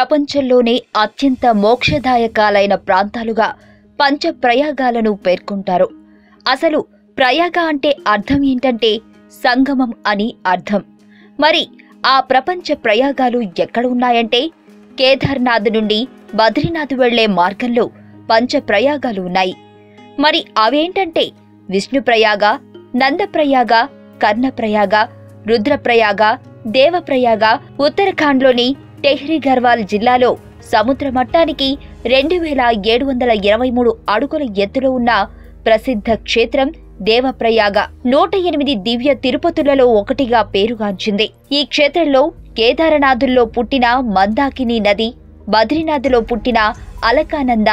ప్రపంచంలోనే అత్యంత మోక్షదాయకాలైన ప్రాంతాలుగా పంచప్రయాగాలను పేర్కొంటారు. అసలు ప్రయాగ అంటే అర్థం ఏంటంటే సంగమం అని అర్థం. మరి ఆ ప్రపంచ ప్రయాగాలు ఎక్కడ ఉన్నాయంటే కేదార్నాథ్ నుండి బద్రీనాథ్ వెళ్లే మార్గంలో పంచప్రయాగాలు ఉన్నాయి. మరి అవేంటంటే విష్ణుప్రయాగ, నందప్రయాగ, కర్ణప్రయాగ, రుద్రప్రయాగ, దేవప్రయాగ. ఉత్తరాఖండ్లోని టెహ్రీ గర్వాల్ జిల్లాలో సముద్ర మట్టానికి 2723 అడుగుల ఎత్తులో ఉన్న ప్రసిద్ధ క్షేత్రం దేవప్రయాగ 108 దివ్య తిరుపతులలో ఒకటిగా పేరుగాంచింది. ఈ క్షేత్రంలో కేదారనాథుల్లో పుట్టిన మందాకిని నది, బద్రీనాథ్లో పుట్టిన అలకానంద,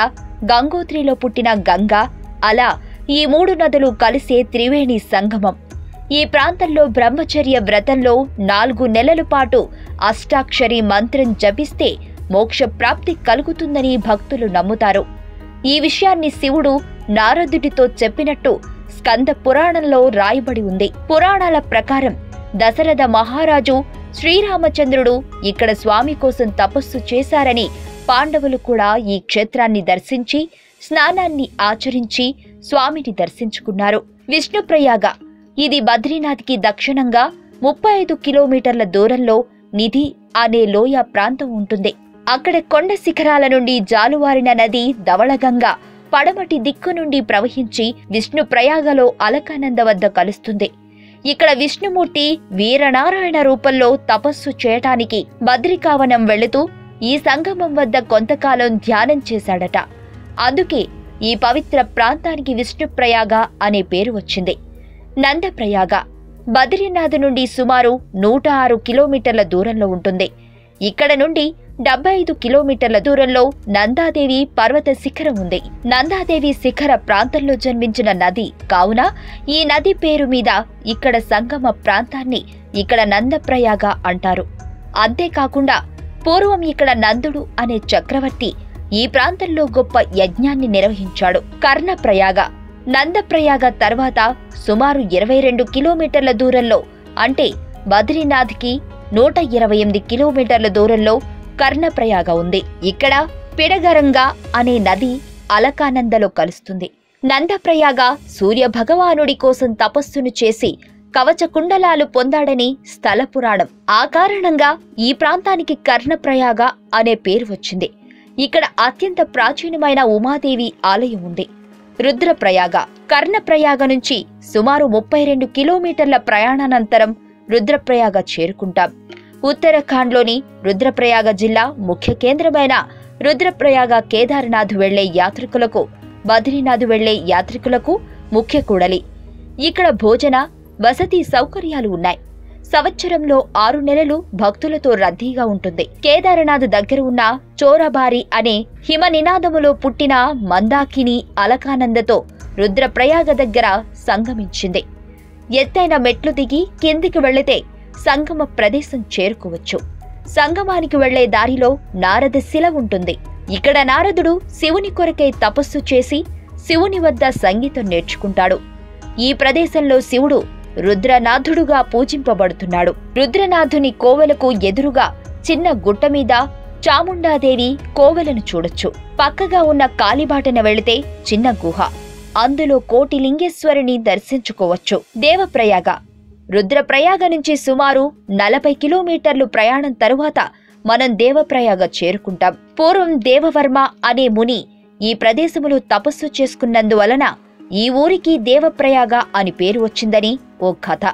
గంగోత్రిలో పుట్టిన గంగా, అలా ఈ 3 నదులు కలిసే త్రివేణి సంగమం. ఈ ప్రాంతంలో బ్రహ్మచర్య వ్రతంలో 4 నెలల పాటు అష్టాక్షరి మంత్రం జపిస్తే మోక్ష ప్రాప్తి కలుగుతుందని భక్తులు నమ్ముతారు. ఈ విషయాన్ని శివుడు నారదుడితో చెప్పినట్టు స్కంద పురాణంలో రాయబడి ఉంది. పురాణాల ప్రకారం దశరథ మహారాజు శ్రీరామచంద్రుడు ఇక్కడ స్వామి కోసం తపస్సు చేశారని, పాండవులు కూడా ఈ క్షేత్రాన్ని దర్శించి స్నానాన్ని ఆచరించి స్వామిని దర్శించుకున్నారు. విష్ణుప్రయాగ ఇది బద్రీనాథ్కి దక్షిణంగా 35 కిలోమీటర్ల దూరంలో నిధి అనే లోయ ప్రాంతం ఉంటుంది. అక్కడ కొండ శిఖరాల నుండి జాలువారిన నది ధవళగంగా పడమటి దిక్కు నుండి ప్రవహించి విష్ణుప్రయాగలో అలకానంద వద్ద కలుస్తుంది. ఇక్కడ విష్ణుమూర్తి వీరనారాయణ రూపంలో తపస్సు చేయటానికి బద్రికావనం వెళుతూ ఈ సంగమం వద్ద కొంతకాలం ధ్యానం చేశాడట. అందుకే ఈ పవిత్ర ప్రాంతానికి విష్ణుప్రయాగ అనే పేరు వచ్చింది. నందప్రయాగ బద్రీనాథ్ నుండి సుమారు 106 కిలోమీటర్ల దూరంలో ఉంటుంది. ఇక్కడ నుండి 75 కిలోమీటర్ల దూరంలో నందాదేవి పర్వత శిఖరం ఉంది. నందాదేవి శిఖర ప్రాంతంలో జన్మించిన నది కావున ఈ నది పేరు మీద ఇక్కడ సంగమ ప్రాంతాన్ని ఇక్కడ నందప్రయాగ అంటారు. అంతేకాకుండా పూర్వం ఇక్కడ నందుడు అనే చక్రవర్తి ఈ ప్రాంతంలో గొప్ప యజ్ఞాన్ని నిర్వహించాడు. కర్ణప్రయాగ నందప్రయాగ తర్వాత సుమారు 22 కిలోమీటర్ల దూరంలో అంటే బద్రీనాథ్కి 128 కిలోమీటర్ల దూరంలో కర్ణప్రయాగ ఉంది. ఇక్కడ పిడగరంగా అనే నది అలకానందలో కలుస్తుంది. నందప్రయాగ సూర్య భగవానుడి కోసం తపస్సును చేసి కవచ కుండలాలు పొందాడని స్థల పురాణం. ఆ కారణంగా ఈ ప్రాంతానికి కర్ణప్రయాగ అనే పేరు వచ్చింది. ఇక్కడ అత్యంత ప్రాచీనమైన ఉమాదేవి ఆలయం ఉంది. రుద్రప్రయాగ కర్ణప్రయాగ నుంచి సుమారు 32 కిలోమీటర్ల ప్రయాణానంతరం రుద్రప్రయాగ చేరుకుంటాం. ఉత్తరాఖండ్లోని రుద్రప్రయాగ జిల్లా ముఖ్య కేంద్రమైన రుద్రప్రయాగ కేదార్నాథ్ వెళ్లే యాత్రికులకు, బద్రీనాథ్ వెళ్లే యాత్రికులకు ముఖ్య కూడలి. ఇక్కడ భోజన, వసతి సౌకర్యాలు ఉన్నాయి. సంవత్సరంలో 6 నెలలు భక్తులతో రద్దీగా ఉంటుంది. కేదారనాథ్ దగ్గర ఉన్న చోరబారి అనే హిమ నినాదములో పుట్టిన మందాకిని అలకానందతో రుద్రప్రయాగ దగ్గర సంగమించింది. ఎత్తైన మెట్లు దిగి కిందికి వెళ్లితే సంగమ ప్రదేశం చేరుకోవచ్చు. సంగమానికి వెళ్లే దారిలో నారద శిల ఉంటుంది. ఇక్కడ నారదుడు శివుని కొరకై తపస్సు చేసి శివుని వద్ద సంగీతం నేర్చుకుంటాడు. ఈ ప్రదేశంలో శివుడు రుద్రనాథుడుగా పూజింపబడుతున్నాడు. రుద్రనాథుని కోవెలకు ఎదురుగా చిన్న గుట్ట మీద చాముండాదేవి కోవెలను చూడొచ్చు. పక్కగా ఉన్న కాలిబాటన వెళితే చిన్న గుహ, అందులో కోటిలింగేశ్వరిని దర్శించుకోవచ్చు. దేవప్రయాగ రుద్రప్రయాగ నుంచి సుమారు 40 కిలోమీటర్లు ప్రయాణం తరువాత మనం దేవప్రయాగ చేరుకుంటాం. పూర్వం దేవవర్మ అనే ముని ఈ ప్రదేశములో తపస్సు చేసుకున్నందువలన ఈ ఊరికి దేవప్రయాగ అని పేరు వచ్చిందని ఓ కథ.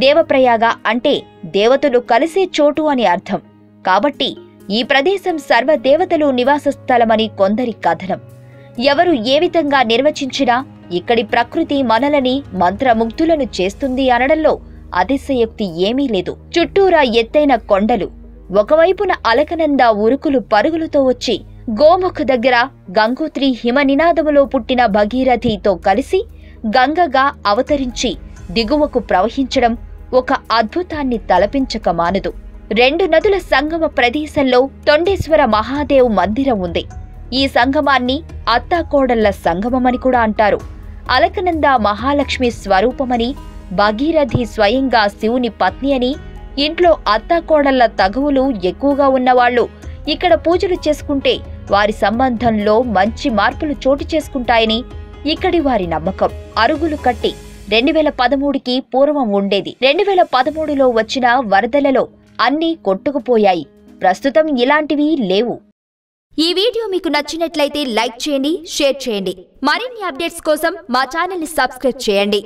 దేవప్రయాగ అంటే దేవతలు కలిసే చోటు అని అర్థం. కాబట్టి ఈ ప్రదేశం సర్వదేవతలు నివాస స్థలమని కొందరి కథనం. ఎవరు ఏ విధంగా నిర్వచించినా ఇక్కడి ప్రకృతి మనలని మంత్రముగ్ధులను చేస్తుంది అనడంలో అతిశయోక్తి ఏమీ లేదు. చుట్టూరా ఎత్తైన కొండలు, ఒకవైపున అలకనంద ఉరుకులు పరుగులతో వచ్చి గోముఖ దగ్గర గంగోత్రి హిమ నినాదములో పుట్టిన భగీరథితో కలిసి గంగగా అవతరించి దిగువకు ప్రవహించడం ఒక అద్భుతాన్ని తలపించక మానదు. 2 నదుల సంగమ ప్రదేశంలో తొండేశ్వర మహాదేవ్ మందిరం ఉంది. ఈ సంగమాన్ని అత్తాకోడళ్ల సంగమమని కూడా అంటారు. అలకనంద మహాలక్ష్మి స్వరూపమని, భగీరథి స్వయంగా శివుని పత్ని అని, ఇంట్లో అత్తాకోడళ్ల తగువులు ఎక్కువగా ఉన్నవాళ్లు ఇక్కడ పూజలు చేసుకుంటే వారి సంబంధంలో మంచి మార్పులు చోటు చేసుకుంటాయని ఇక్కడి వారి నమ్మకం. అరుగులు కట్టి 2013కి పూర్వం ఉండేది. 2013లో వచ్చిన వరదలలో అన్నీ కొట్టుకుపోయాయి. ప్రస్తుతం ఇలాంటివి లేవు. ఈ వీడియో మీకు నచ్చినట్లయితే లైక్ చేయండి, షేర్ చేయండి. మరిన్ని అప్డేట్స్ కోసం మా ఛానల్ ని సబ్స్క్రైబ్ చేయండి.